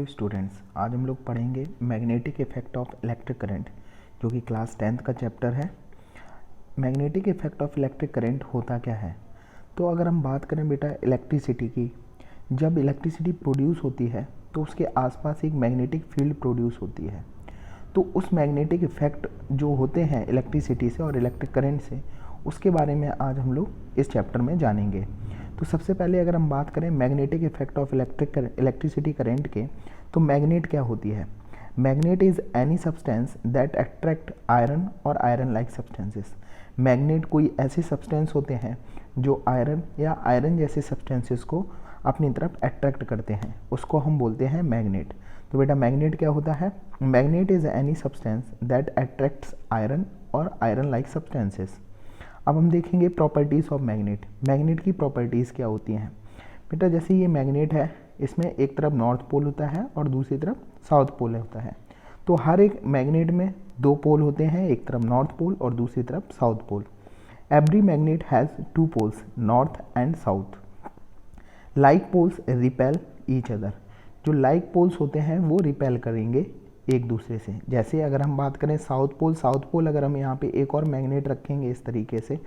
Students, आज हम लोग पढ़ेंगे magnetic effect of electric current, जो कि क्लास 10th का चैप्टर है। Magnetic effect of electric current होता क्या है? तो अगर हम बात करें बेटा इलेक्ट्रिसिटी की, जब इलेक्ट्रिसिटी प्रोड्यूस होती है तो उसके आसपास एक मैग्नेटिक फील्ड प्रोड्यूस होती है। तो उस मैग्नेटिक इफेक्ट जो होते हैं इलेक्ट्रिसिटी से और इलेक्ट्रिक करंट से, उसके बारे में आज हम लोग इस चैप्टर में जानेंगे। तो सबसे पहले अगर हम बात करें magnetic effect of electricity current के, तो मैग्नेट क्या होती है? Magnet is any substance that attract iron और आयरन लाइक सब्सटेंसेस। मैग्नेट कोई ऐसे सब्सटेंस होते हैं जो आयरन या आयरन जैसे सब्सटेंसेस को अपनी तरफ अट्रैक्ट करते हैं, उसको हम बोलते हैं मैग्नेट। तो बेटा मैग्नेट क्या होता है? Magnet is any substance that attracts iron और आयरन लाइक सब्सटेंसेस। अब हम देखेंगे प्रॉपर्टीज़ ऑफ मैग्नेट। मैग्नेट की प्रॉपर्टीज़ क्या होती हैं बेटा? जैसे ये मैग्नेट है, इसमें एक तरफ नॉर्थ पोल होता है और दूसरी तरफ साउथ पोल होता है। तो हर एक मैग्नेट में दो पोल होते हैं, एक तरफ नॉर्थ पोल और दूसरी तरफ south pole. Every magnet has two poles, north and south. Like poles repel each other. जो लाइक पोल्स होते हैं वो रिपेल करेंगे एक दूसरे से। जैसे अगर हम बात करें साउथ पोल अगर हम यहाँ पे एक और मैग्नेट रखेंगे इस तरीके से,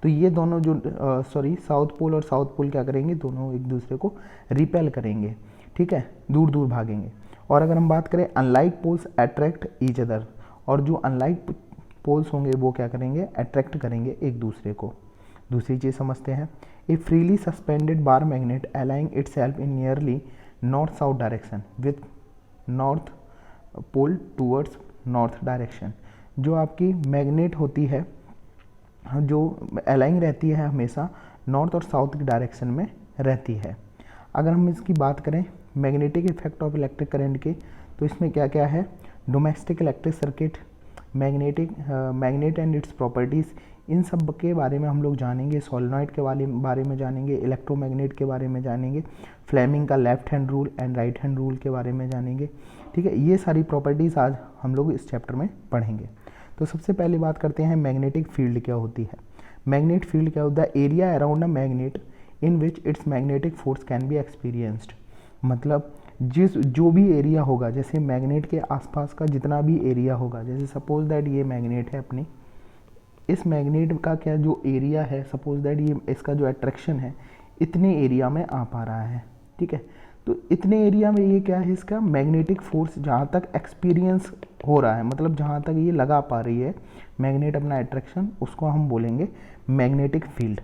तो ये दोनों जो साउथ पोल और साउथ पोल क्या करेंगे, दोनों एक दूसरे को रिपेल करेंगे, ठीक है, दूर दूर भागेंगे। और अगर हम बात करें unlike poles attract each other, और जो अनलाइक पोल्स होंगे वो क्या करेंगे, अट्रैक्ट करेंगे एक दूसरे को। दूसरी चीज़ समझते हैं, a freely suspended bar magnet aligning itself in nearly north south direction with north pole towards north direction. जो आपकी मैग्नेट होती है जो अलाइंग रहती है हमेशा नॉर्थ और साउथ की डायरेक्शन में रहती है। अगर हम इसकी बात करें magnetic effect of electric current के, तो इसमें क्या क्या है? Domestic electric circuit, magnet and its properties, इन सब के बारे में हम लोग जानेंगे। सोलेनॉइड के बारे में जानेंगे, इलेक्ट्रोमैग्नेट के बारे में जानेंगे, फ्लेमिंग का left hand rule and right hand rule के बारे में जानेंगे, ठीक है। ये सारी प्रॉपर्टीज़ आज हम लोग इस चैप्टर में पढ़ेंगे। तो सबसे पहले बात करते हैं मैग्नेटिक फील्ड क्या होती है। मैग्नेट फील्ड क्या होता है? Area around a magnet in which it's magnetic force can be experienced. मतलब जो भी एरिया होगा, जैसे मैग्नेट के आसपास का जितना भी एरिया होगा, जैसे सपोज दैट ये मैग्नेट है अपनी, इस मैग्नेट का क्या जो एरिया है, सपोज दैट ये इसका जो अट्रैक्शन है इतने एरिया में आ पा रहा है, ठीक है। तो इतने एरिया में ये क्या है, इसका मैग्नेटिक फोर्स जहाँ तक एक्सपीरियंस हो रहा है, मतलब जहाँ तक ये लगा पा रही है मैग्नेट अपना अट्रैक्शन, उसको हम बोलेंगे मैग्नेटिक फील्ड।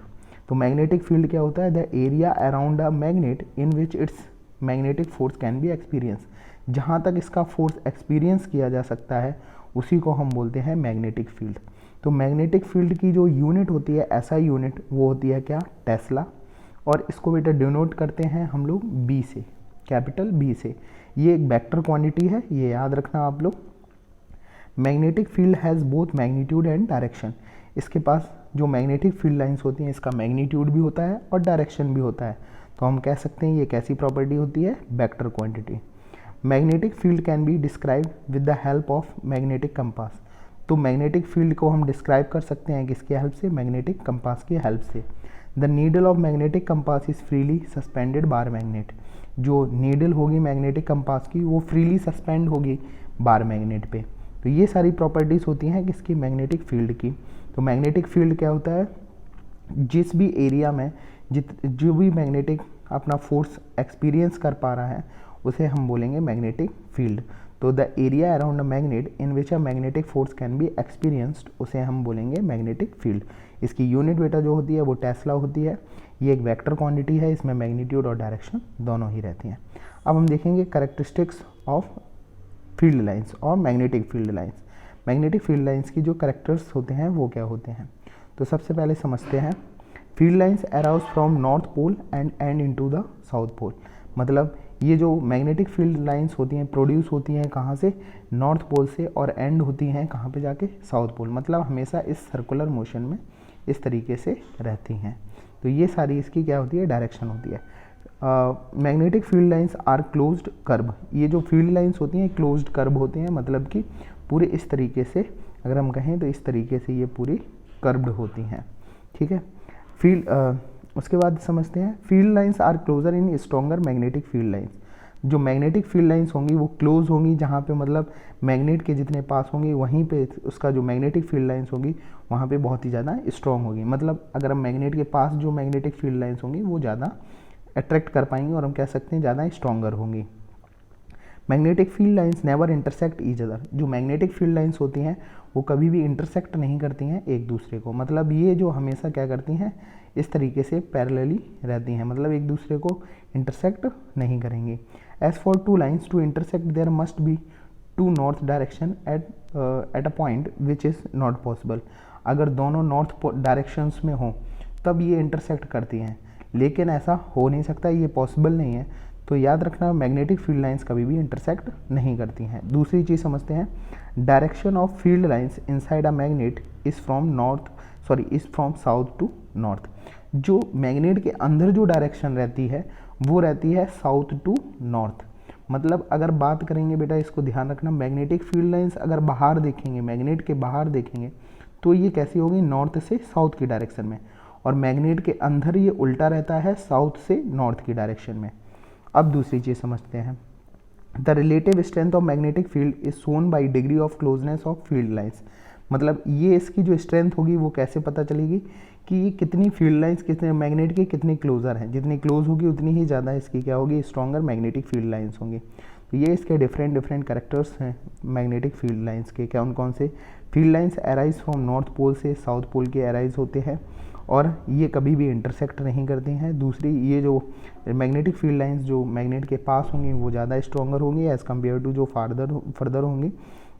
तो मैग्नेटिक फील्ड क्या होता है? The area around a magnet in which it's magnetic force can be experience. जहाँ तक इसका फोर्स एक्सपीरियंस किया जा सकता है उसी को हम बोलते हैं मैग्नेटिक फील्ड। तो मैग्नेटिक फील्ड की जो यूनिट होती है, ऐसा यूनिट, वो होती है क्या? टेस्ला। और इसको बेटा डिनोट करते हैं हम लोग बी से, कैपिटल बी से। ये एक वेक्टर क्वांटिटी है, ये याद रखना आप लोग। Magnetic field has both magnitude and direction. इसके पास जो मैग्नेटिक फील्ड लाइंस होती हैं, इसका मैग्नीट्यूड भी होता है और डायरेक्शन भी होता है। तो हम कह सकते हैं ये कैसी प्रॉपर्टी होती है? Vector quantity. Magnetic field can be described with the help of magnetic compass. तो मैग्नेटिक फील्ड को हम डिस्क्राइब कर सकते हैं किसकी हेल्प से? मैग्नेटिक कंपास की हेल्प से। The needle of magnetic compass is freely suspended bar magnet. जो नीडल होगी मैग्नेटिक कंपास की, वो फ्रीली सस्पेंड होगी बार मैग्नेट पे। तो ये सारी प्रॉपर्टीज़ होती हैं किसकी? मैग्नेटिक फील्ड की। तो मैग्नेटिक फील्ड क्या होता है? जिस भी एरिया में जो भी मैग्नेटिक अपना फोर्स एक्सपीरियंस कर पा रहा है उसे हम बोलेंगे मैग्नेटिक फील्ड। तो the area around a magnet in which a magnetic force can be experienced, उसे हम बोलेंगे मैग्नेटिक फील्ड। इसकी यूनिट बेटा जो होती है वो टेस्ला होती है। ये एक वेक्टर क्वांटिटी है, इसमें मैग्नीट्यूड और डायरेक्शन दोनों ही रहती हैं। अब हम देखेंगे कैरेक्टरिस्टिक्स ऑफ फील्ड लाइंस और magnetic field lines. Magnetic field lines की जो कैरेक्टर्स होते हैं वो क्या होते हैं? तो सबसे पहले समझते हैं, field lines arise from north pole and end into the south pole. मतलब ये जो मैग्नेटिक फील्ड लाइंस होती हैं प्रोड्यूस होती हैं कहाँ से? नॉर्थ पोल से, और एंड होती हैं कहाँ पे जाके? South pole. मतलब हमेशा इस सर्कुलर मोशन में इस तरीके से रहती हैं। तो ये सारी इसकी क्या होती है? डायरेक्शन होती है। Magnetic field lines are closed curve. ये जो फील्ड लाइंस होती हैं क्लोज्ड कर्व होती हैं, मतलब कि पूरे इस तरीके से, अगर हम कहें तो इस तरीके से ये पूरी कर्व्ड होती हैं, ठीक है। फील्ड उसके बाद समझते हैं, field lines are closer in stronger magnetic field lines. जो मैग्नेटिक फील्ड लाइंस होंगी वो क्लोज होंगी, जहाँ पे मतलब मैग्नेट के जितने पास होंगी वहीं पे उसका जो मैग्नेटिक फील्ड लाइंस होगी वहाँ पे बहुत ही ज़्यादा स्ट्रॉन्ग होगी। मतलब अगर हम मैग्नेट के पास जो मैग्नेटिक फील्ड लाइंस होंगी वो ज़्यादा अट्रैक्ट कर पाएंगे और हम कह सकते हैं ज़्यादा स्ट्रॉन्गर होंगी। Magnetic field lines never intersect each other. जो मैग्नेटिक फील्ड लाइंस होती हैं वो कभी भी इंटरसेक्ट नहीं करती हैं एक दूसरे को, मतलब ये जो हमेशा क्या करती हैं इस तरीके से पैरेलली रहती हैं, मतलब एक दूसरे को इंटरसेक्ट नहीं करेंगी। As for two lines to intersect there must be two north direction at a point which is not possible. अगर दोनों नॉर्थ डायरेक्शंस में हों तब ये इंटरसेक्ट करती हैं, लेकिन ऐसा हो नहीं सकता, ये पॉसिबल नहीं है। तो याद रखना मैग्नेटिक फील्ड लाइंस कभी भी इंटरसेक्ट नहीं करती हैं। दूसरी चीज़ समझते हैं, direction of field lines inside a magnet is from south to north. जो मैग्नेट के अंदर जो डायरेक्शन रहती है वो रहती है साउथ टू नॉर्थ। मतलब अगर बात करेंगे बेटा, इसको ध्यान रखना, मैग्नेटिक फील्ड लाइंस अगर बाहर देखेंगे, मैग्नेट के बाहर देखेंगे तो ये कैसी होगी, नॉर्थ से साउथ की डायरेक्शन में, और मैग्नेट के अंदर ये उल्टा रहता है, साउथ से नॉर्थ की डायरेक्शन में। अब दूसरी चीज़ समझते हैं, the relative strength of magnetic field is shown by degree of closeness of field lines. मतलब ये इसकी जो स्ट्रेंथ होगी वो कैसे पता चलेगी कि ये कितनी फील्ड लाइंस कितने मैग्नेट के कितनी क्लोजर हैं, जितनी क्लोज होगी उतनी ही ज़्यादा इसकी क्या होगी, स्ट्रॉन्गर मैग्नेटिक फील्ड लाइंस होंगी। तो ये इसके डिफरेंट कैरेक्टर्स हैं मैग्नेटिक फील्ड लाइंस के। क्या कौन से field lines arise from north pole से साउथ पोल के अराइज होते हैं और ये कभी भी इंटरसेक्ट नहीं करती हैं। दूसरी, ये जो मैग्नेटिक फील्ड लाइंस जो मैग्नेट के पास होंगी वो ज़्यादा स्ट्रॉन्गर होंगी एज़ कम्पेयर टू जो फर्दर होंगी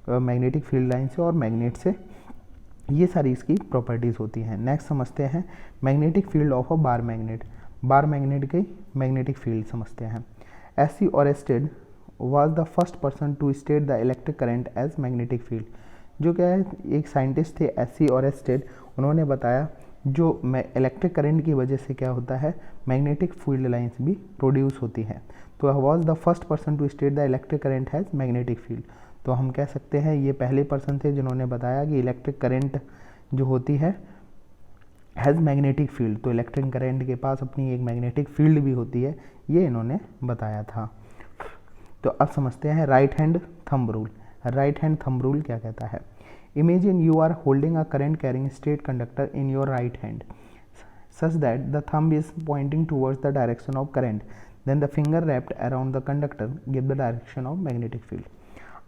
मैग्नेटिक फील्ड लाइन से और मैग्नेट से। ये सारी इसकी प्रॉपर्टीज़ होती हैं। नेक्स्ट समझते हैं magnetic field of a bar magnet. Bar magnet के मैग्नेटिक फील्ड समझते हैं। S C. Oersted was the first person to state the electric current as magnetic field. जो क्या है, एक साइंटिस्ट थे एस.सी. ऑरेस्टेड, उन्होंने बताया जो इलेक्ट्रिक करंट की वजह से क्या होता है, मैग्नेटिक फील्ड लाइंस भी प्रोड्यूस होती हैं। तो was the first person to state the electric current has magnetic field. तो हम कह सकते हैं ये पहले पर्सन थे जिन्होंने बताया कि इलेक्ट्रिक करंट जो होती है हैज़ मैग्नेटिक फील्ड। तो इलेक्ट्रिक करंट के पास अपनी एक मैग्नेटिक फील्ड भी होती है, ये इन्होंने बताया था। तो अब समझते हैं right hand thumb rule. Right hand thumb rule क्या कहता है, Imagine you are holding a current carrying straight conductor in your right hand such that the thumb is pointing towards the direction of current. Then the finger wrapped around the conductor give the direction of magnetic field.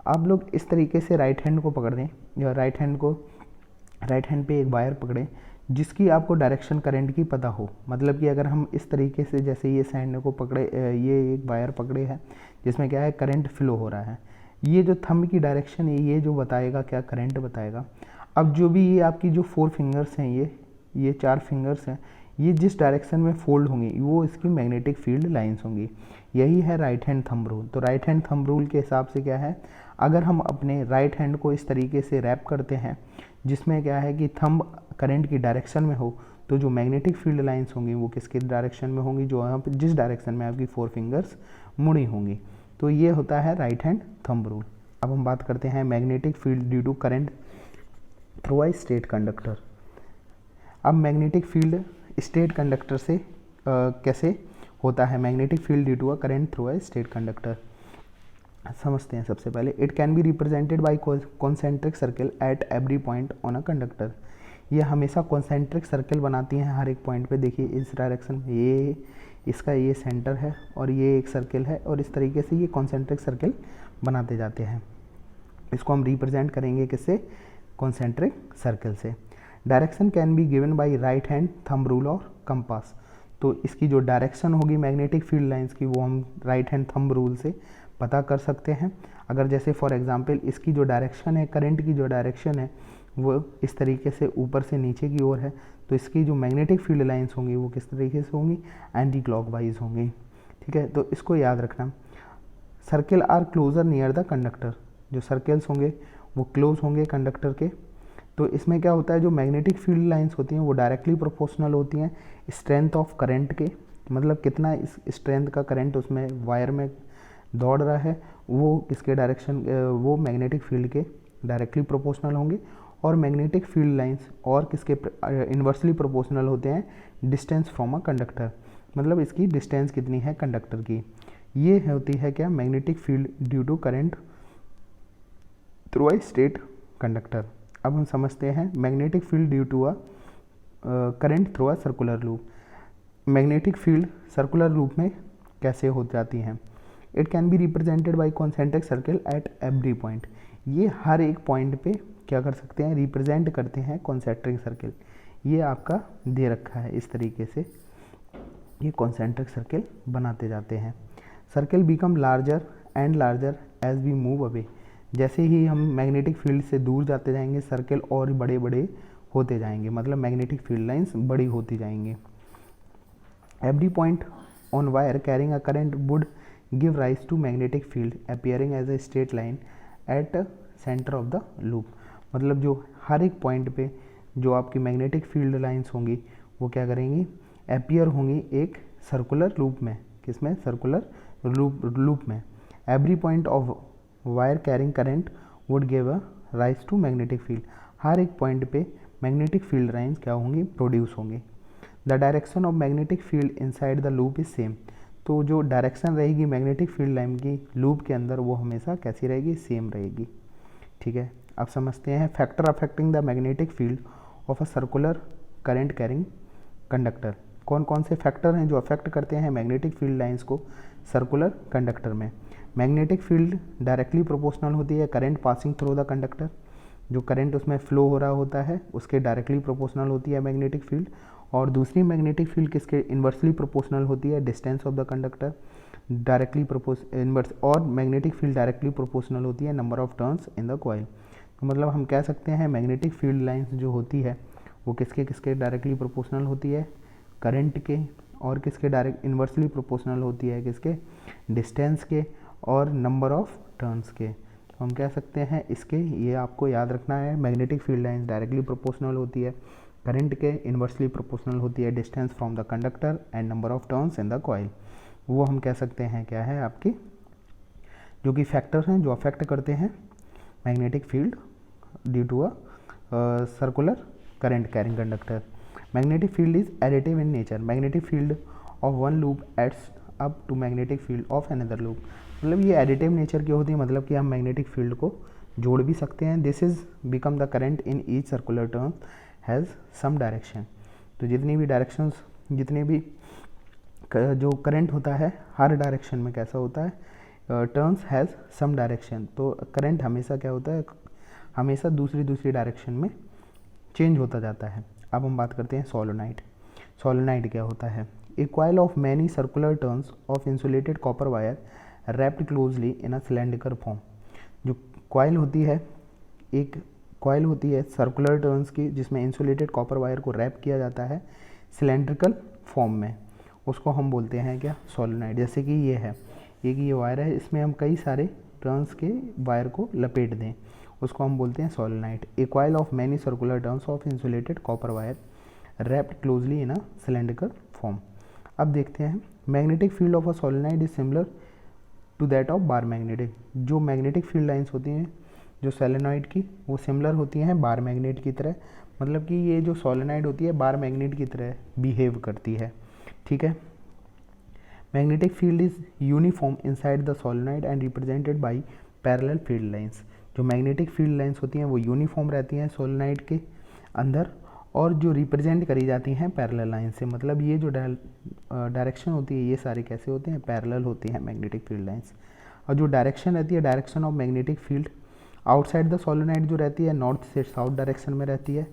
आप लोग इस तरीके से right hand को पकड़ दें या right hand पे एक वायर पकड़ें जिसकी आपको डायरेक्शन करंट की पता हो। मतलब कि अगर हम इस तरीके से जैसे ये हैंड को पकड़े, ये एक वायर पकड़े है जिसमें क्या है करंट फ्लो हो रहा है, ये जो थंब की डायरेक्शन है ये जो बताएगा क्या, करंट बताएगा। अब जो भी ये आपकी जो 4 फिंगर्स हैं, ये 4 फिंगर्स हैं, ये जिस डायरेक्शन में फोल्ड होंगी वो इसकी मैग्नेटिक फील्ड लाइंस होंगी। यही है राइट हैंड थंब रूल। तो राइट हैंड थंब रूल के हिसाब से क्या है, अगर हम अपने राइट हैंड को इस तरीके से रैप करते हैं जिसमें क्या है कि थंब करंट की डायरेक्शन में हो, तो जो मैग्नेटिक फील्ड लाइंस होंगी वो किसके डायरेक्शन में होंगी, जो यहाँ पर जिस डायरेक्शन में आपकी 4 फिंगर्स मुड़ी होंगी। तो ये होता है राइट हैंड थंब रूल। अब हम बात करते हैं magnetic field due to current through a straight conductor. अब मैग्नेटिक फील्ड स्ट्रेट कंडक्टर से कैसे होता है, magnetic field due to a current through a straight conductor समझते हैं। सबसे पहले it can be represented by concentric circle at every point on a conductor. ये हमेशा कॉन्सेंट्रिक सर्कल बनाती हैं हर एक पॉइंट पे। देखिए इस डायरेक्शन में ये इसका ये सेंटर है और ये एक सर्कल है और इस तरीके से ये कॉन्सेंट्रिक सर्कल बनाते जाते हैं। इसको हम रिप्रेजेंट करेंगे किससे, कॉन्सेंट्रिक सर्कल से। Direction can be given by right hand thumb rule और कंपास। तो इसकी जो डायरेक्शन होगी मैग्नेटिक फील्ड लाइंस की वो हम राइट हैंड थंब रूल से पता कर सकते हैं। अगर जैसे फॉर एग्जांपल इसकी जो डायरेक्शन है, करंट की जो डायरेक्शन है वो इस तरीके से ऊपर से नीचे की ओर है, तो इसकी जो मैग्नेटिक फील्ड लाइंस होंगी वो किस तरीके से होंगी, एंटी क्लॉकवाइज होंगी। ठीक है, तो इसको याद रखना। Circle are closer near the conductor. जो सर्कल्स होंगे वो क्लोज होंगे कंडक्टर के। तो इसमें क्या होता है, जो मैग्नेटिक फील्ड लाइंस होती हैं वो डायरेक्टली प्रोपोर्शनल होती हैं स्ट्रेंथ ऑफ करंट के। मतलब कितना इस स्ट्रेंथ का करंट उसमें वायर में दौड़ रहा है वो किसके डायरेक्शन, वो मैग्नेटिक फील्ड के डायरेक्टली प्रोपोर्शनल होंगे। और मैग्नेटिक फील्ड लाइंस और किसके इन्वर्सली प्रोपोर्शनल होते हैं, डिस्टेंस फ्रॉम अ कंडक्टर। मतलब इसकी डिस्टेंस कितनी है कंडक्टर की। ये होती है क्या, magnetic field due to current through a straight conductor. अब हम समझते हैं magnetic field due to a current through a circular loop. Magnetic field circular loop में कैसे हो जाती हैं। It can be represented by concentric circle at every point. ये हर एक पॉइंट पे क्या कर सकते हैं, रिप्रेजेंट करते हैं कॉन्सेंट्रिक सर्किल। ये आपका दे रखा है इस तरीके से, ये कॉन्सेंट्रिक सर्किल बनाते जाते हैं। Circle become larger and larger as we move away. जैसे ही हम मैग्नेटिक फील्ड से दूर जाते जाएंगे सर्किल और बड़े बड़े होते जाएंगे, मतलब मैग्नेटिक फील्ड लाइंस बड़ी होती जाएंगी। Every point on wire carrying a current would give rise to magnetic field appearing as a straight line at centre of the loop. मतलब जो हर एक पॉइंट पे जो आपकी मैग्नेटिक फील्ड लाइंस होंगी वो क्या करेंगी, अपीयर होंगी एक सर्कुलर लूप में। किसमें, सर्कुलर लूप में। Every point of wire carrying current would give a rise to magnetic field. हर एक पॉइंट पे मैग्नेटिक फील्ड लाइंस क्या होंगी, प्रोड्यूस होंगी। The direction of magnetic field inside the loop is same. तो जो डायरेक्शन रहेगी मैग्नेटिक फील्ड लाइन की लूप के अंदर वो हमेशा कैसी रहेगी, सेम रहेगी। ठीक है, अब समझते हैं factor affecting the magnetic field of a circular current carrying conductor. कौन कौन से फैक्टर हैं जो अफेक्ट करते हैं मैग्नेटिक फील्ड लाइंस को सर्कुलर कंडक्टर में। मैग्नेटिक फील्ड डायरेक्टली प्रोपोर्शनल होती है current passing through the conductor. जो करंट उसमें फ्लो हो रहा होता है उसके डायरेक्टली प्रोपोर्शनल होती है मैग्नेटिक फील्ड। और दूसरी मैग्नेटिक फील्ड किसके, इन्वर्सली प्रोपोर्शनल होती है distance of the conductor. Directly inverse और मैग्नेटिक फील्ड डायरेक्टली प्रोपोर्शनल होती है number of turns in the coil. तो मतलब हम कह सकते हैं मैग्नेटिक फील्ड लाइंस जो होती है वो किसके किसके डायरेक्टली प्रोपोर्शनल होती है, करंट के, और किसके डायरेक्ट इन्वर्सली प्रोपोर्शनल होती है किसके, डिस्टेंस के और नंबर ऑफ टर्न्स के। तो हम कह सकते हैं इसके, ये आपको याद रखना है, magnetic field lines directly proportional होती है करंट के, इन्वर्सली प्रोपोर्शनल होती है distance from the conductor and number of turns in the coil. वो हम कह सकते हैं क्या है आपकी, जो कि फैक्टर्स हैं जो अफेक्ट करते हैं magnetic field due to a circular current carrying conductor. Magnetic field is additive in nature. Magnetic field of one loop adds up to magnetic field of another loop. मतलब ये एडिटिव नेचर की होती है, मतलब कि हम मैग्नेटिक फील्ड को जोड़ भी सकते हैं। This is become the current in each circular turn has some direction. तो जितनी भी डायरेक्शंस, जितने भी जो करंट होता है हर डायरेक्शन में कैसा होता है, टर्न्स हैज़ सम डायरेक्शन। तो करंट हमेशा क्या होता है, हमेशा दूसरी डायरेक्शन में चेंज होता जाता है। अब हम बात करते हैं सोलेनोइड। सोलेनोइड क्या होता है, a coil of many circular turns of insulated copper wire wrapped closely in a cylindrical form. जो कॉइल होती है, एक कॉइल होती है सर्कुलर टर्न्स की जिसमें इंसुलेटेड कॉपर वायर को रैप किया जाता है सिलेंड्रिकल फॉर्म में, उसको हम बोलते हैं क्या, सोलेनोइड। जैसे कि ये है, एक ये वायर है, इसमें हम कई सारे टर्न्स के वायर को लपेट दें, उसको हम बोलते हैं solenoid. A coil of many circular turns of insulated copper wire wrapped closely in a cylindrical form. अब देखते हैं magnetic field of a solenoid is similar to that of bar magnetic. जो मैग्नेटिक फील्ड लाइंस होती हैं जो solenoid की, वो similar होती हैं बार मैग्नेट की तरह। मतलब कि ये जो सोलेनोइड होती है बार मैग्नेट की तरह बिहेव करती है। ठीक है, magnetic field is uniform inside the solenoid and represented by parallel field lines. जो मैग्नेटिक फील्ड लाइंस होती हैं वो यूनिफॉर्म रहती हैं सोलेनोइड के अंदर, और जो रिप्रेजेंट करी जाती हैं पैरेलल लाइन से। मतलब ये जो डायरेक्शन होती है ये सारे कैसे होते हैं, पैरेलल होती हैं मैग्नेटिक फील्ड लाइंस। और जो डायरेक्शन रहती है, direction of magnetic field outside the solenoid जो रहती है नॉर्थ से साउथ डायरेक्शन में रहती है,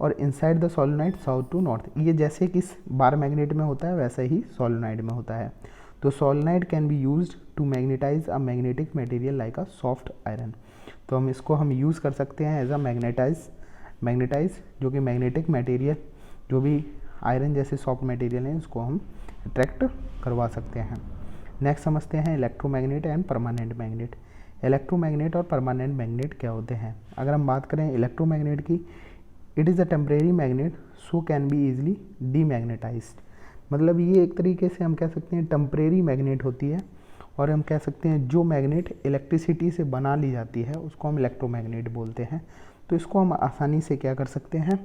और inside the solenoid south to north. ये जैसे कि बार मैग्नेट में होता है वैसा ही सोलेनोइड में होता है। तो solenoid can be used to magnetise a magnetic material like a soft iron. तो हम इसको यूज़ कर सकते हैं एज अ मैग्नेटाइज जो कि मैग्नेटिक मटेरियल, जो भी आयरन जैसे सॉफ्ट मटेरियल है उसको हम अट्रैक्ट करवा सकते हैं। नेक्स्ट समझते हैं electromagnet and permanent magnet. Electromagnet और परमानेंट मैग्नेट क्या होते हैं। अगर हम बात करें इलेक्ट्रोमैग्नेट की, it is a temporary magnet so can be easily demagnetised. मतलब ये एक तरीके से हम कह सकते हैं टेम्परेरी मैग्नेट होती है, और हम कह सकते हैं जो मैग्नेट इलेक्ट्रिसिटी से बना ली जाती है उसको हम इलेक्ट्रोमैग्नेट बोलते हैं। तो इसको हम आसानी से क्या कर सकते हैं,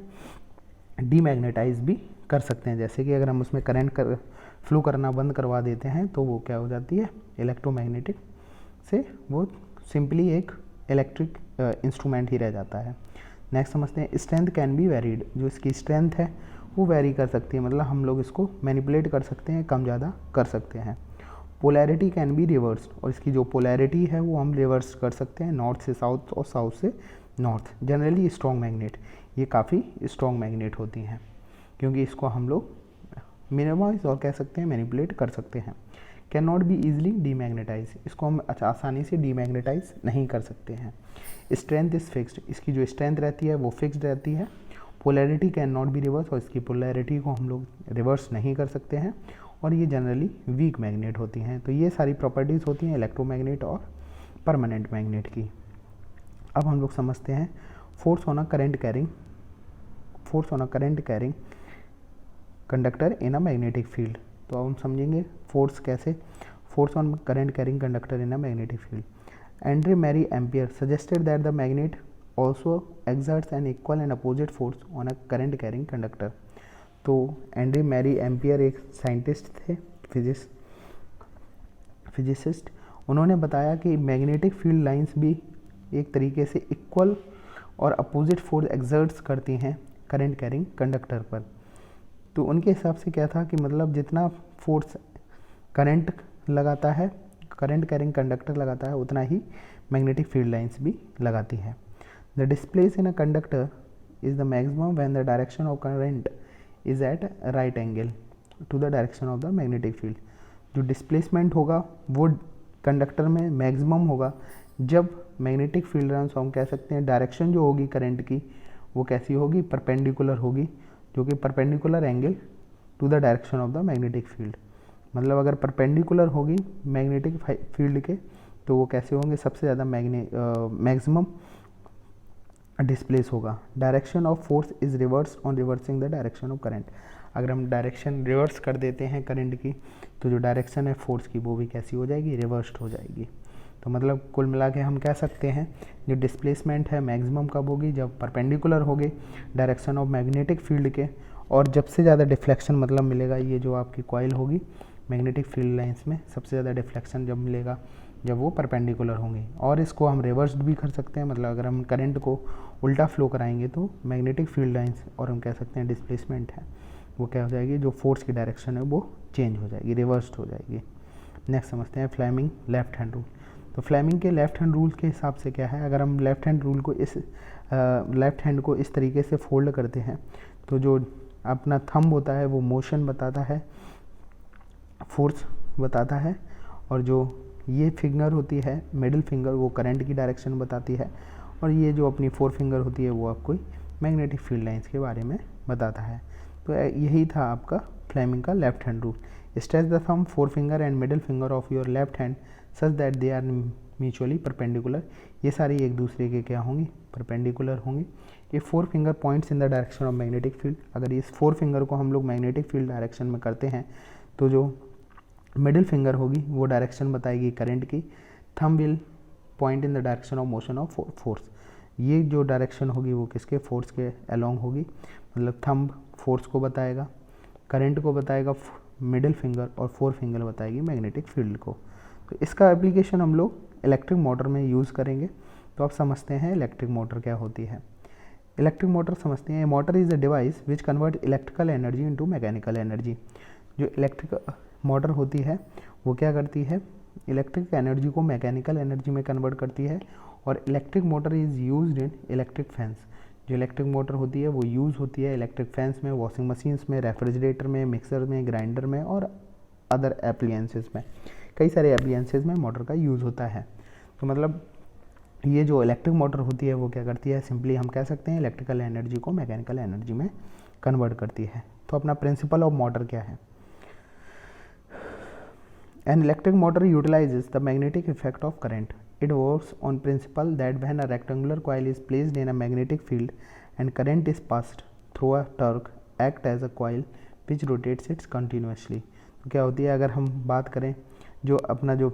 डीमैग्नेटाइज भी कर सकते हैं। जैसे कि अगर हम उसमें करंट फ्लो करना बंद करवा देते हैं तो वो क्या हो जाती है, इलेक्ट्रोमैग्नेटिक से वो सिंपली एक इलेक्ट्रिक इंस्ट्रूमेंट ही रह जाता है। नेक्स्ट समझते हैं, स्ट्रेंथ कैन बी वेरीड। जो इसकी स्ट्रेंथ है वो वेरी कर सकती है, मतलब हम लोग इसको मैनिपुलेट कर सकते हैं, कम ज़्यादा कर सकते हैं। पोलैरिटी कैन बी रिवर्स, और इसकी जो पोलैरिटी है वो हम रिवर्स कर सकते हैं, नॉर्थ से साउथ और साउथ से नॉर्थ। जनरली स्ट्रॉन्ग मैग्नेट, ये काफ़ी स्ट्रॉन्ग मैग्नेट होती हैं क्योंकि इसको हम लोग मिनिमाइज और कह सकते हैं मैनिपुलेट कर सकते हैं। Can not be easily demagnetise, इसको हम आसानी से डीमैग्नेटाइज नहीं कर सकते हैं। स्ट्रेंथ इज़ फिक्स्ड, इसकी जो स्ट्रेंथ रहती है वो फिक्स्ड रहती है। Polarity can not be reverse, और इसकी पोलैरिटी को हम लोग रिवर्स नहीं कर सकते हैं, और ये जनरली वीक मैग्नेट होती हैं। तो ये सारी प्रॉपर्टीज़ होती हैं इलेक्ट्रोमैग्नेट और परमानेंट मैग्नेट की। अब हम लोग समझते हैं force on a current carrying conductor in a magnetic field. तो अब हम समझेंगे फोर्स कैसे, force on current carrying conductor in a magnetic field. Andre Marie Ampere suggested that the magnet also exerts an equal and opposite force on a current carrying conductor। तो Andre Marie ampere एक scientist थे, physicist. उन्होंने बताया कि magnetic field lines भी एक तरीके से इक्वल और अपोजिट फोर्स एक्सर्ट्स करती हैं करंट कैरिंग कंडक्टर पर। तो उनके हिसाब से क्या था कि मतलब जितना फोर्स करंट लगाता है, करंट कैरिंग कंडक्टर लगाता है, उतना ही मैग्नेटिक फील्ड लाइंस भी लगाती है। The displace in a conductor is the maximum when the direction of current is at right angle to the direction of the magnetic field। जो displacement होगा वो conductor में मैक्सिमम होगा जब मैग्नेटिक फील्ड लाइंस, हम कह सकते हैं डायरेक्शन जो होगी करंट की वो कैसी होगी, परपेंडिकुलर होगी, जो कि perpendicular angle to the direction of the magnetic field. मतलब अगर परपेंडिकुलर होगी मैग्नेटिक फील्ड के तो वो कैसे होंगे, सबसे ज़्यादा मैक्सिमम डिस्प्लेस होगा। Direction of force is reverse on reversing the direction of current. अगर हम डायरेक्शन रिवर्स कर देते हैं करंट की तो जो डायरेक्शन है फोर्स की वो भी कैसी हो जाएगी, रिवर्स्ड हो जाएगी। तो मतलब कुल मिला के हम कह सकते हैं जो डिस्प्लेसमेंट है मैक्सिमम कब होगी, जब परपेंडिकुलर होगी डायरेक्शन ऑफ मैग्नेटिक फील्ड के, और जब से ज़्यादा डिफ्लेक्शन मतलब मिलेगा, ये जो आपकी कॉइल होगी मैग्नेटिक फील्ड लाइंस में सबसे ज़्यादा डिफ्लेक्शन जब मिलेगा जब वो परपेंडिकुलर होंगे। और इसको हम रिवर्स्ड भी कर सकते हैं, मतलब अगर हम करंट को उल्टा फ्लो कराएंगे तो मैग्नेटिक फील्ड लाइंस और हम कह सकते हैं डिस्प्लेसमेंट है वो क्या हो जाएगी, जो फोर्स की डायरेक्शन है वो चेंज हो जाएगी, रिवर्स्ड हो जाएगी। नेक्स्ट समझते हैं फ्लेमिंग लेफ्ट हैंड रूल। तो फ्लेमिंग के लेफ्ट हैंड रूल के हिसाब से क्या है, अगर हम लेफ्ट हैंड रूल को लेफ्ट हैंड को इस तरीके से फोल्ड करते हैं तो जो अपना थंब होता है वो मोशन बताता है, फोर्स बताता है, और जो ये फिंगर होती है मिडिल फिंगर वो करंट की डायरेक्शन बताती है, और ये जो अपनी फोर फिंगर होती है वो आपको मैग्नेटिक फील्ड लाइंस के बारे में बताता है। तो यही था आपका फ्लेमिंग का left hand rule. Stretch the thumb, forefinger and middle finger of your left hand such that they are mutually perpendicular. ये सारी एक दूसरे के क्या होंगी, परपेंडिकुलर होंगी। ये four finger points in the direction of magnetic field. अगर इस फोर फिंगर को हम लोग मैग्नेटिक फील्ड डायरेक्शन में करते हैं तो जो मिडिल फिंगर होगी वो डायरेक्शन बताएगी करंट की। Thumb will point in the direction of motion of force. ये जो डायरेक्शन होगी वो किसके, फोर्स के अलोंग होगी, मतलब थंब फोर्स को बताएगा, करंट को बताएगा मिडिल फिंगर, और फोर फिंगर बताएगी मैग्नेटिक फील्ड को। तो इसका एप्लीकेशन हम लोग इलेक्ट्रिक मोटर में यूज़ करेंगे। तो आप समझते हैं इलेक्ट्रिक मोटर क्या होती है। इलेक्ट्रिक मोटर समझते हैं, motor is a device which convert electrical energy into mechanical energy. जो इलेक्ट्रिक मोटर होती है वो क्या करती है, इलेक्ट्रिक एनर्जी को मैकेनिकल एनर्जी में कन्वर्ट करती है। और electric motor is used in electric fans. जो इलेक्ट्रिक मोटर होती है वो यूज़ होती है इलेक्ट्रिक फैंस में, वॉशिंग मशीन्स में, रेफ्रिजरेटर में, मिक्सर में, ग्राइंडर में और अदर एप्लियंसेस में, कई सारे एप्लियंसेस में मोटर का यूज़ होता है। तो मतलब ये जो इलेक्ट्रिक मोटर होती है वो क्या करती है, सिंपली हम कह सकते हैं इलेक्ट्रिकल एनर्जी को मैकेनिकल एनर्जी में कन्वर्ट करती है। तो अपना प्रिंसिपल ऑफ मोटर क्या है, An electric motor utilizes the magnetic effect of current. It works on principle that when a rectangular coil is placed in a magnetic field and current is passed through a torque act as a coil which rotates it continuously। तो क्या होती है, अगर हम बात करें जो अपना जो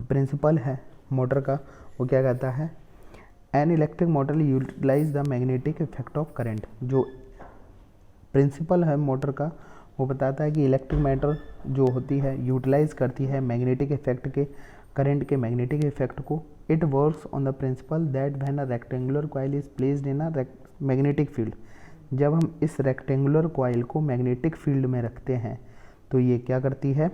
प्रिंसिपल है मोटर का वो क्या कहता है, an electric motor utilise the magnetic effect of current. जो प्रिंसिपल है मोटर का, वो बताता है कि इलेक्ट्रिक मैटर जो होती है यूटिलाइज करती है मैग्नेटिक इफेक्ट के, करंट के मैग्नेटिक इफेक्ट को। It works on the principal that when a rectangular coil is placed in a magnetic field, जब हम इस रेक्टेंगुलर कॉइल को मैग्नेटिक फील्ड में रखते हैं तो ये क्या करती है,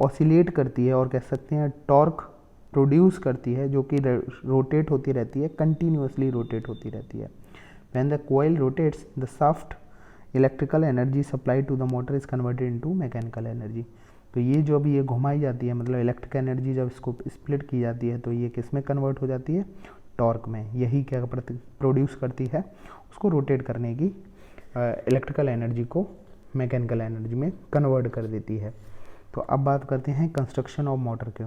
ऑसिलेट करती है और कह सकते हैं टॉर्क प्रोड्यूस करती है, जो कि रोटेट होती रहती है, कंटिन्यूसली रोटेट होती रहती है। When the coil rotates the shaft electrical energy supply to the motor is converted into mechanical energy. तो ये जो भी ये घुमाई जाती है, मतलब इलेक्ट्रिकल एनर्जी जब इसको स्प्लिट की जाती है तो ये किस में कन्वर्ट हो जाती है, टॉर्क में। यही क्या प्रोड्यूस करती है, उसको रोटेट करने की इलेक्ट्रिकल एनर्जी को मैकेनिकल एनर्जी में कन्वर्ट कर देती है। तो अब बात करते हैं कंस्ट्रक्शन ऑफ मोटर के।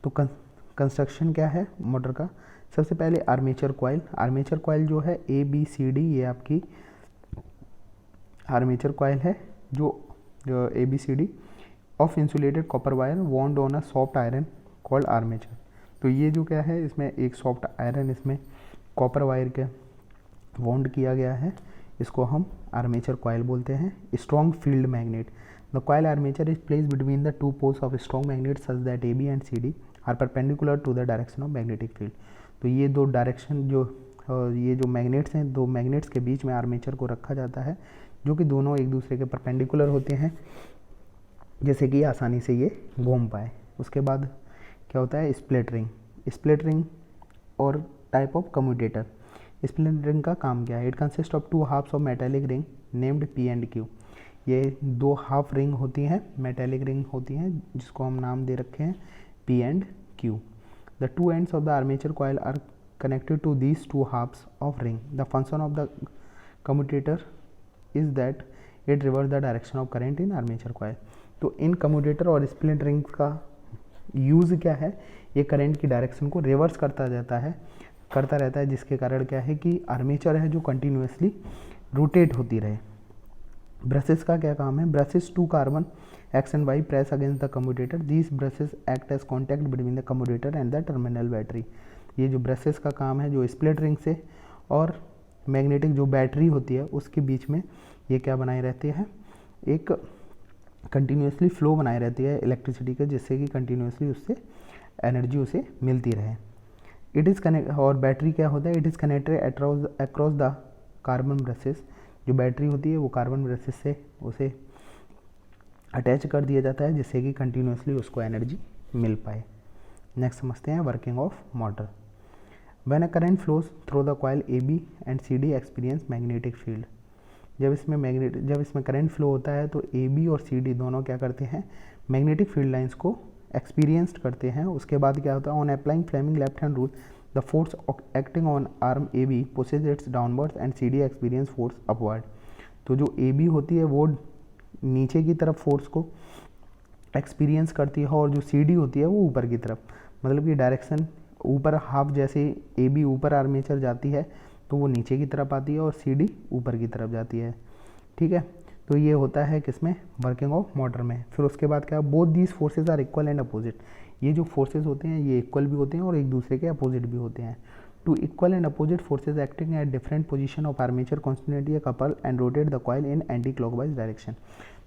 तो कंस्ट्रक्शन क्या है मोटर का, सबसे पहले आर्मेचर कॉइल। आर्मेचर कॉइल जो है ABCD, ये आपकी आर्मेचर कॉइल है जो ABCD of insulated copper wire wound on a soft iron called armature. तो ये जो क्या है, इसमें एक सॉफ्ट आयरन इसमें कॉपर वायर के वॉन्ड किया गया है, इसको हम आर्मेचर कॉइल बोलते हैं। Strong field magnet, the coil armature is placed between the two poles of strong magnet such that AB and CD are perpendicular to the direction of magnetic field. तो ये दो डायरेक्शन जो ये जो magnets हैं, दो मैग्नेट्स के बीच में आर्मेचर को रखा जाता है, जो कि दोनों एक दूसरे के परपेंडिकुलर होते हैं, जैसे कि आसानी से ये घूम पाए। उसके बाद क्या होता है, स्प्लिट रिंग। स्प्लिट रिंग और type of commutator. Split ring का काम क्या है, it consist of two halves of metallic ring named P and Q। ये दो हाफ रिंग होती हैं, मेटेलिक रिंग होती हैं, जिसको हम नाम दे रखे हैं P and Q। The two ends of the armature coil are connected to these two halves of ring. The function of the commutator is that it reverses the direction of current in armature coil. तो इन commutator और split ring का use क्या है, ये current की direction को reverse करता रहता है, जिसके कारण क्या है कि आर्मेचर है जो कंटिन्यूसली रोटेट होती रहे। ब्रशेस का क्या काम है, brushes two carbon X and Y press against the commutator. These brushes act as contact between the commutator and the terminal battery. ये जो ब्रशेस का काम है, जो स्प्लिट रिंग से और मैग्नेटिक जो बैटरी होती है उसके बीच में ये क्या बनाए रहते हैं, एक कंटिन्यूसली फ्लो बनाए रहती है इलेक्ट्रिसिटी का, जिससे कि कंटिन्यूसली उससे एनर्जी उसे मिलती रहे। इट इज़ कनेक्ट, और बैटरी क्या होता है, it is connected across the carbon brushes. जो बैटरी होती है वो कार्बन ब्रशेस से उसे अटैच कर दिया जाता है, जिससे कि कंटिन्यूसली उसको एनर्जी मिल पाए। नेक्स्ट समझते हैं working of motor. When a current flows through the coil AB and CD experience magnetic field. जब इसमें करंट फ्लो होता है तो AB और CD दोनों क्या करते हैं, मैग्नेटिक फील्ड लाइंस को एक्सपीरियंस करते हैं। उसके बाद क्या होता है, on applying Fleming left hand rule the force acting on arm AB pushes its downwards and CD experience force upward. तो जो AB होती है वो नीचे की तरफ फोर्स को एक्सपीरियंस करती है, और जो CD होती है वो ऊपर की तरफ, मतलब कि डायरेक्शन ऊपर हाफ, जैसे AB ऊपर आर्मेचर जाती है तो वो नीचे की तरफ आती है और CD ऊपर की तरफ जाती है। ठीक है, तो ये होता है किसमें, वर्किंग ऑफ मोटर में। फिर उसके बाद क्या, both these forces are equal and opposite. ये जो फोर्सेज होते हैं ये इक्वल भी होते हैं और एक दूसरे के अपोजिट भी होते हैं। Two equal and opposite forces acting at different position of armature constantly couple and rotate the coil in anti clockwise direction.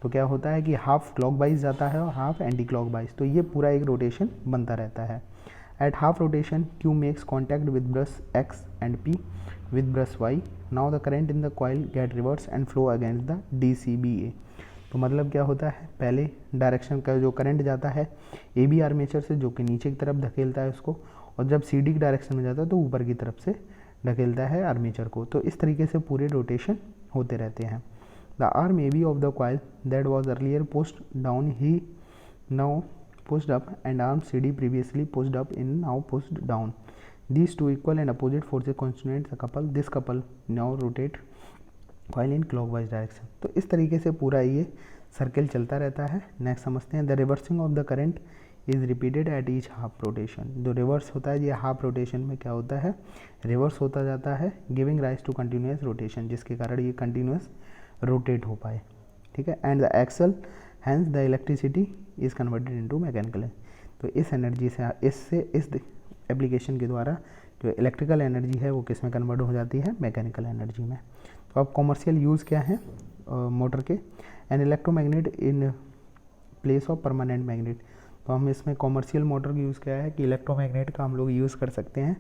तो क्या होता है कि हाफ क्लॉकवाइज जाता है और हाफ एंटी क्लॉकवाइज, तो ये पूरा एक रोटेशन बनता रहता है। At half rotation Q makes contact with brush X and P with brush Y. Now the current in the coil get reverse and flow against the DCBA. तो मतलब क्या होता है, पहले डायरेक्शन का जो करंट जाता है AB आर्मेचर से, जो कि नीचे की तरफ धकेलता है उसको, और जब CD की डायरेक्शन में जाता है तो ऊपर की तरफ से धकेलता है आर्मेचर को। तो इस तरीके से पूरे रोटेशन होते रहते हैं। The arm AB of the coil that was earlier pushed down he now pushed up, and arm CD previously pushed up in now pushed down. These two equal and opposite forces constitute a couple. This couple now rotate coil in clockwise direction. तो इस तरीके से पूरा ये circle चलता रहता है। Next समझते हैं, the reversing of the current is repeated at each half rotation. जो रिवर्स होता है, ये हाफ रोटेशन में क्या होता है, रिवर्स होता जाता है, giving rise to continuous rotation, जिसके कारण ये कंटिन्यूस रोटेट हो पाए। ठीक है, and the axle hence the electricity is converted into mechanical. तो इस एनर्जी से इस एप्लीकेशन के द्वारा जो इलेक्ट्रिकल एनर्जी है वो किस में कन्वर्ट हो जाती है, मैकेनिकल एनर्जी में। तो अब कॉमर्शियल यूज़ क्या है मोटर के, an electromagnet in place of permanent magnet. तो हम इसमें कॉमर्शियल मोटर का यूज़ क्या है कि इलेक्ट्रोमैग्नेट का हम लोग यूज़ कर सकते हैं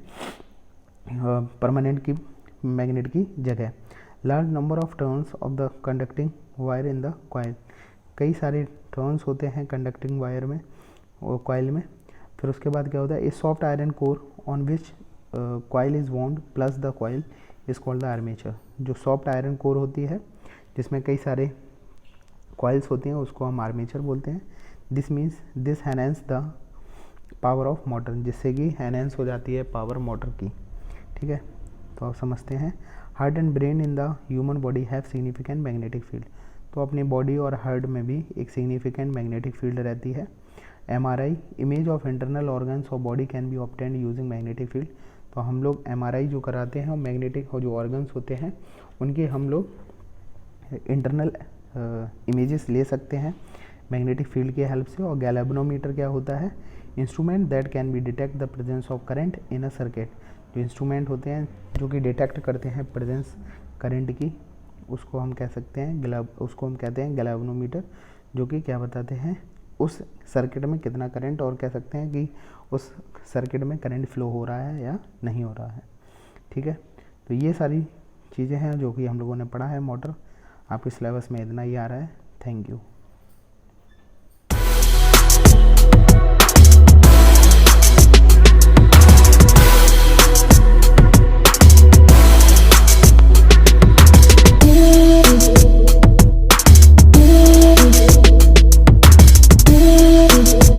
परमानेंट की मैग्नेट की जगह। Large number of turns of the conducting wire in the coil, कई सारे टर्न्स होते हैं कंडक्टिंग वायर में और कॉइल में। फिर उसके बाद क्या होता है, ए soft iron core on which coil is wound plus the coil is called the armature. जो सॉफ्ट आयरन कोर होती है जिसमें कई सारे कॉइल्स होते हैं उसको हम आर्मेचर बोलते हैं। This means this enhance the power of motor, जिससे कि एनहेंस हो जाती है पावर मोटर की। ठीक है, तो आप समझते हैं heart and brain in the human body have significant magnetic field. तो अपनी बॉडी और हार्ट में भी एक सिग्निफिकेंट मैग्नेटिक फील्ड रहती है। MRI image of internal organs of body can be obtained using magnetic field. तो हम लोग MRI जो कराते हैं और मैग्नेटिक और जो ऑर्गन्स होते हैं उनके हम लोग इंटरनल इमेजेस ले सकते हैं मैग्नेटिक फील्ड के हेल्प से। और गैल्वेनोमीटर क्या होता है, instrument that can be detect the presence of current in a circuit. जो इंस्ट्रूमेंट होते हैं जो कि डिटेक्ट करते हैं प्रेजेंस करंट की, उसको हम कह सकते हैं उसको हम कहते हैं गैल्वेनोमीटर, जो कि क्या बताते हैं उस सर्किट में कितना करंट, और कह सकते हैं कि उस सर्किट में करंट फ्लो हो रहा है या नहीं हो रहा है। ठीक है, तो ये सारी चीज़ें हैं जो कि हम लोगों ने पढ़ा है मोटर। आपके सिलेबस में इतना ही आ रहा है। Thank you.